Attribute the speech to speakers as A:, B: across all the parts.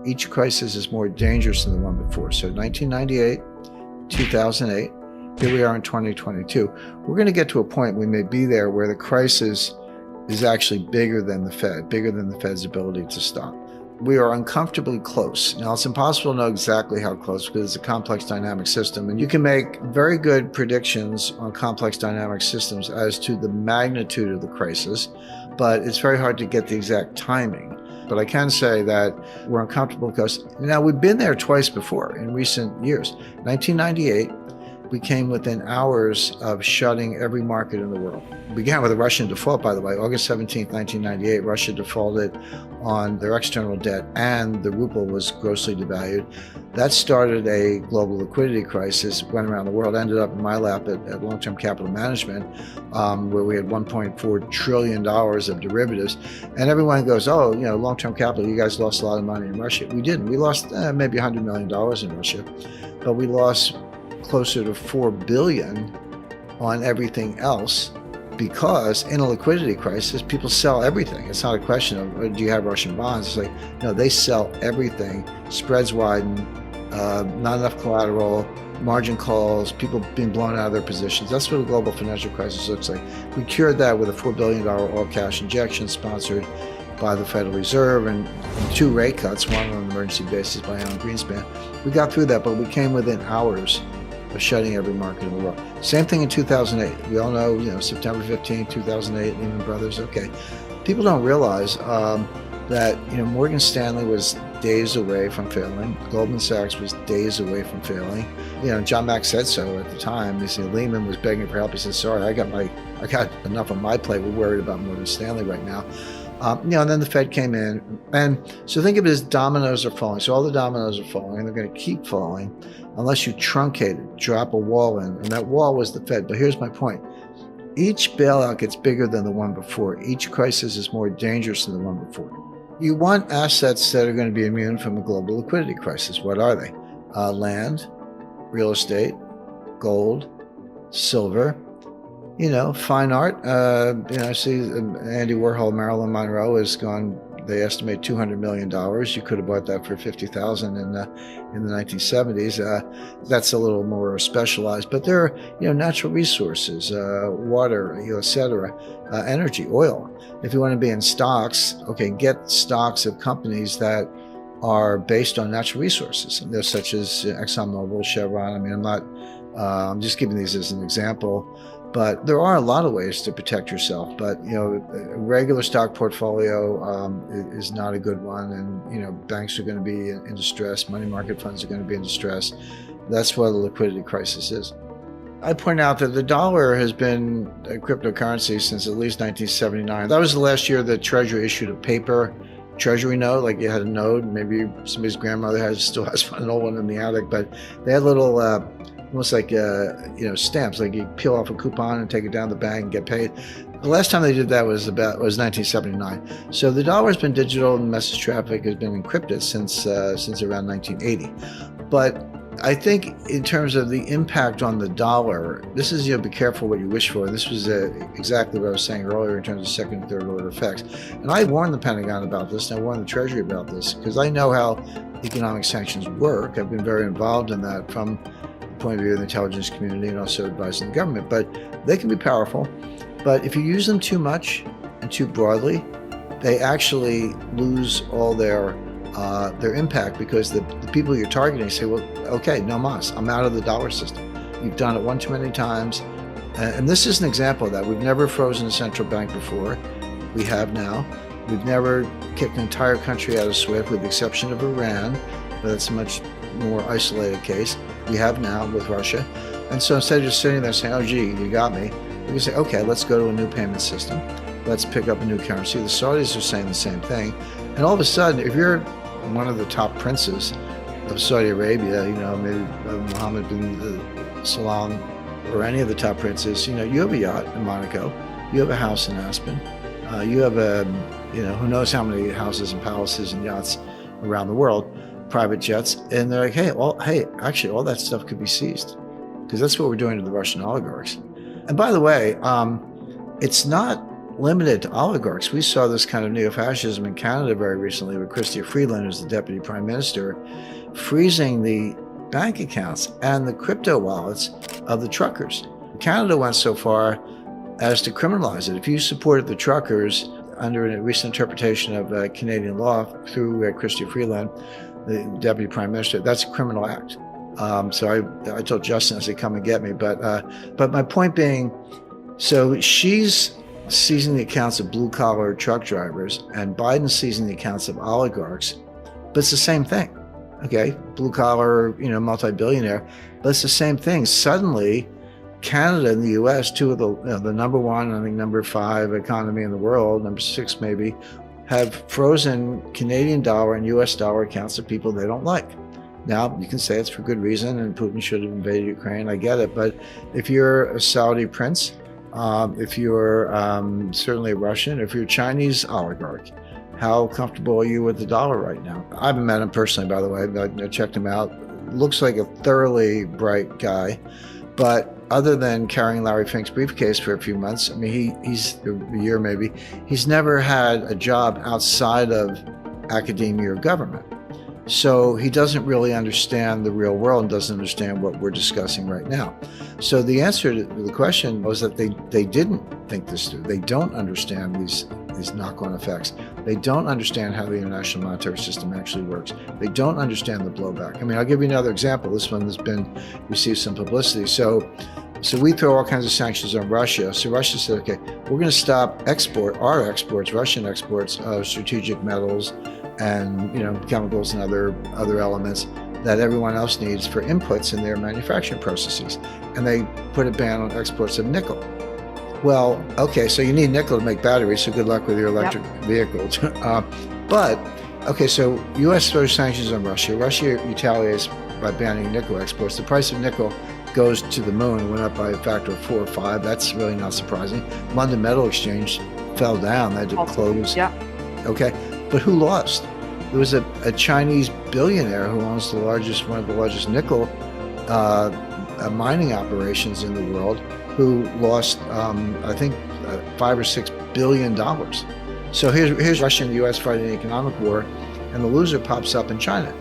A: Each crisis is more dangerous than the one before. So 1998, 2008, here we are in 2022. We're going to get to a point, we may be there, where the crisis is actually bigger than the Fed, bigger than the Fed's ability to stop. We are uncomfortably close. Now, it's impossible to know exactly how close because it's a complex dynamic system, and you can make very good predictions on complex dynamic systems as to the magnitude of the crisis, but it's very hard to get the exact timing. But I can say that we're uncomfortable because now we've been there twice before in recent years. 1998, we came within hours of shutting every market in the world. It began with a Russian default, by the way. August 17th, 1998, Russia defaulted on their external debt and the ruble was grossly devalued. That started a global liquidity crisis, went around the world, ended up in my lap at Long-Term Capital Management, where we had $1.4 trillion of derivatives. And everyone goes, oh, you know, Long-Term Capital, you guys lost a lot of money in Russia. We didn't. We lost maybe $100 million in Russia, but we lost closer to $4 billion on everything else, because in a liquidity crisis, people sell everything. It's not a question of, do you have Russian bonds? It's like, no, they sell everything. Spreads widen, not enough collateral, margin calls, people being blown out of their positions. That's what a global financial crisis looks like. We cured that with a $4 billion all-cash injection sponsored by the Federal Reserve and 2 rate cuts, one on an emergency basis by Alan Greenspan. We got through that, but we came within hours of shutting every market in the world. Same thing in 2008. We all know, you know, September 15, 2008, Lehman Brothers. Okay, people don't realize that, you know, Morgan Stanley was days away from failing. Goldman Sachs was days away from failing. You know, John Mack said so at the time. He said Lehman was begging for help. He said, "Sorry, I got enough on my plate. We're worried about Morgan Stanley right now." You know, and then the Fed came in, and so think of it as dominoes are falling. So all the dominoes are falling, and they're going to keep falling unless you truncate it, drop a wall in, and that wall was the Fed. But here's my point. Each bailout gets bigger than the one before. Each crisis is more dangerous than the one before. You want assets that are going to be immune from a global liquidity crisis. What are they? Land, real estate, gold, silver, you know, fine art. You know, I see Andy Warhol, Marilyn Monroe has gone, they estimate $200 million. You could have bought that for $50,000 in the 1970s. That's a little more specialized, but there are, you know, natural resources, water, you know, et cetera, energy, oil. If you want to be in stocks, okay, get stocks of companies that are based on natural resources. And they're such as ExxonMobil, Chevron. I mean, I'm just giving these as an example. But there are a lot of ways to protect yourself. But, you know, a regular stock portfolio is not a good one. And, you know, banks are going to be in distress. Money market funds are going to be in distress. That's what a liquidity crisis is. I point out that the dollar has been a cryptocurrency since at least 1979. That was the last year the Treasury issued a paper Treasury note, like you had a note. Maybe somebody's grandmother still has an old one in the attic, but they had little almost like you know, stamps, like you peel off a coupon and take it down to the bank and get paid. The last time they did that was 1979. So the dollar has been digital and message traffic has been encrypted since around 1980. But I think in terms of the impact on the dollar, this is, you know, be careful what you wish for. This was exactly what I was saying earlier in terms of second and third order effects. And I warned the Pentagon about this, and I warned the Treasury about this, because I know how economic sanctions work. I've been very involved in that from point of view of the intelligence community and also advising the government, but they can be powerful. But if you use them too much and too broadly, they actually lose all their impact, because the people you're targeting say, well, okay, no mas, I'm out of the dollar system. You've done it one too many times. And this is an example of that. We've never frozen a central bank before. We have now. We've never kicked an entire country out of SWIFT, with the exception of Iran, but that's a much more isolated case. We have now with Russia. And so instead of just sitting there saying, oh, gee, you got me, we can say, okay, let's go to a new payment system. Let's pick up a new currency. The Saudis are saying the same thing. And all of a sudden, if you're one of the top princes of Saudi Arabia, you know, maybe Mohammed bin Salman or any of the top princes, you know, you have a yacht in Monaco, you have a house in Aspen, you have you know, who knows how many houses and palaces and yachts around the world, private jets, and they're like, hey, actually, all that stuff could be seized, because that's what we're doing to the Russian oligarchs. And by the way, it's not limited to oligarchs. We saw this kind of neo-fascism in Canada very recently with Chrystia Freeland, who's the deputy prime minister, freezing the bank accounts and the crypto wallets of the truckers. Canada went so far as to criminalize it. If you supported the truckers under a recent interpretation of Canadian law through Chrystia Freeland, the deputy prime minister, that's a criminal act. So I told Justin, I said, come and get me. But my point being, so she's seizing the accounts of blue collar truck drivers and Biden's seizing the accounts of oligarchs, but it's the same thing. Okay, blue collar, multi-billionaire, but it's the same thing. Suddenly, Canada and the U.S., two of the number one, I think number 5 economy in the world, number 6 maybe, have frozen Canadian dollar and U.S. dollar accounts of people they don't like. Now, you can say it's for good reason and Putin should have invaded Ukraine. I get it. But if you're a Saudi prince, if you're certainly a Russian, if you're a Chinese oligarch, how comfortable are you with the dollar right now? I haven't met him personally, by the way. I checked him out. Looks like a thoroughly bright guy. But other than carrying Larry Fink's briefcase for a few months, I mean, he's a year maybe, he's never had a job outside of academia or government. So he doesn't really understand the real world and doesn't understand what we're discussing right now. So the answer to the question was that they didn't think this through. They don't understand these knock-on effects. They don't understand how the international monetary system actually works. They don't understand the blowback. I mean, I'll give you another example. This one has received some publicity. So we throw all kinds of sanctions on Russia. So Russia said, okay, we're going to stop our exports, Russian exports of strategic metals and chemicals and other elements that everyone else needs for inputs in their manufacturing processes. And they put a ban on exports of nickel. Well, okay, so you need nickel to make batteries, so good luck with your electric vehicles. But, okay, so U.S. throws sanctions on Russia. Russia retaliates by banning nickel exports. The price of nickel goes to the moon. It went up by a factor of 4 or 5. That's really not surprising. London Metal Exchange fell down. They had to close. Yeah. Okay, but who lost? There was a Chinese billionaire who owns one of the largest nickel mining operations in the world, who lost, I think, $5 or $6 billion. So here's Russia and the U.S. fighting an economic war, and the loser pops up in China.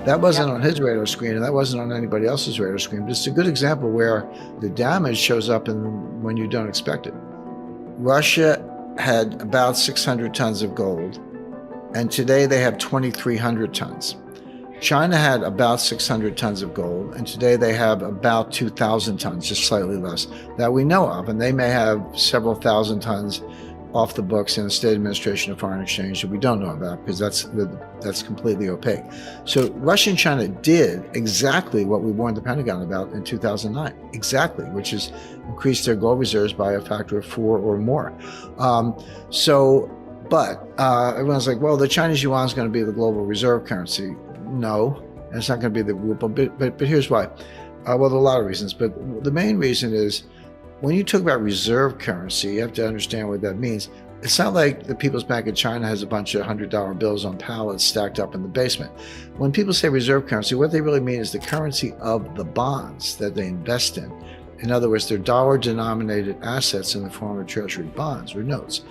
A: That wasn't on his radar screen, and that wasn't on anybody else's radar screen. But it's a good example where the damage shows up when you don't expect it. Russia had about 600 tons of gold, and today they have 2,300 tons. China had about 600 tons of gold, and today they have about 2,000 tons, just slightly less, that we know of. And they may have several thousand tons off the books in the State Administration of Foreign Exchange that we don't know about, because that's completely opaque. So Russia and China did exactly what we warned the Pentagon about in 2009, exactly, which is increase their gold reserves by a factor of 4 or more. But everyone's like, well, the Chinese yuan is going to be the global reserve currency. No, it's not going to be the ruble, but here's why. Well, there are a lot of reasons, but the main reason is when you talk about reserve currency, you have to understand what that means. It's not like the People's Bank of China has a bunch of $100 bills on pallets stacked up in the basement. When people say reserve currency, what they really mean is the currency of the bonds that they invest in. In other words, they're dollar-denominated assets in the form of treasury bonds or notes.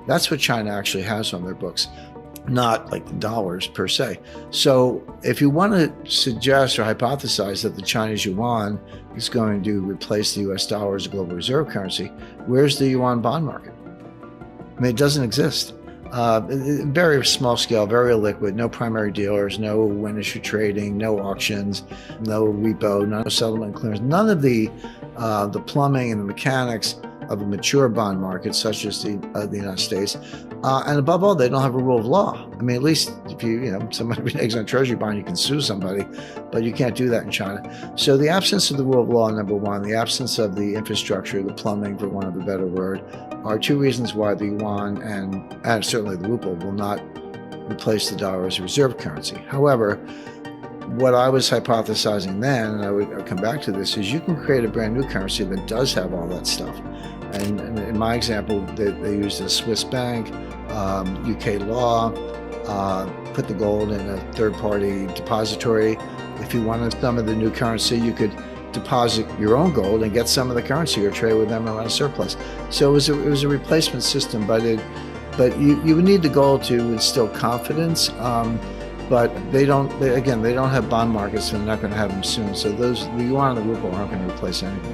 A: That's what China actually has on their books, not like the dollars per se. So if you want to suggest or hypothesize that the Chinese yuan is going to replace the US dollar as a global reserve currency, where's the yuan bond market? I mean, it doesn't exist. Very small scale, very illiquid, no primary dealers, no wind issue trading, no auctions, no repo, no settlement clearance, none of the plumbing and the mechanics of a mature bond market such as the United States. And above all, they don't have a rule of law. I mean, at least if somebody reneges on a treasury bond, you can sue somebody, but you can't do that in China. So the absence of the rule of law, number one, the absence of the infrastructure, the plumbing, for want of a better word, are two reasons why the yuan and certainly the ruble will not replace the dollar as a reserve currency. However, what I was hypothesizing then, and I would come back to this, is you can create a brand new currency that does have all that stuff. And in my example, they used a Swiss bank, UK law, put the gold in a third-party depository. If you wanted some of the new currency, you could deposit your own gold and get some of the currency or trade with them around a surplus. So it was a replacement system, but you would need the gold to instill confidence. But they don't have bond markets, and they're not going to have them soon. So the yuan and the ruble aren't going to replace anything.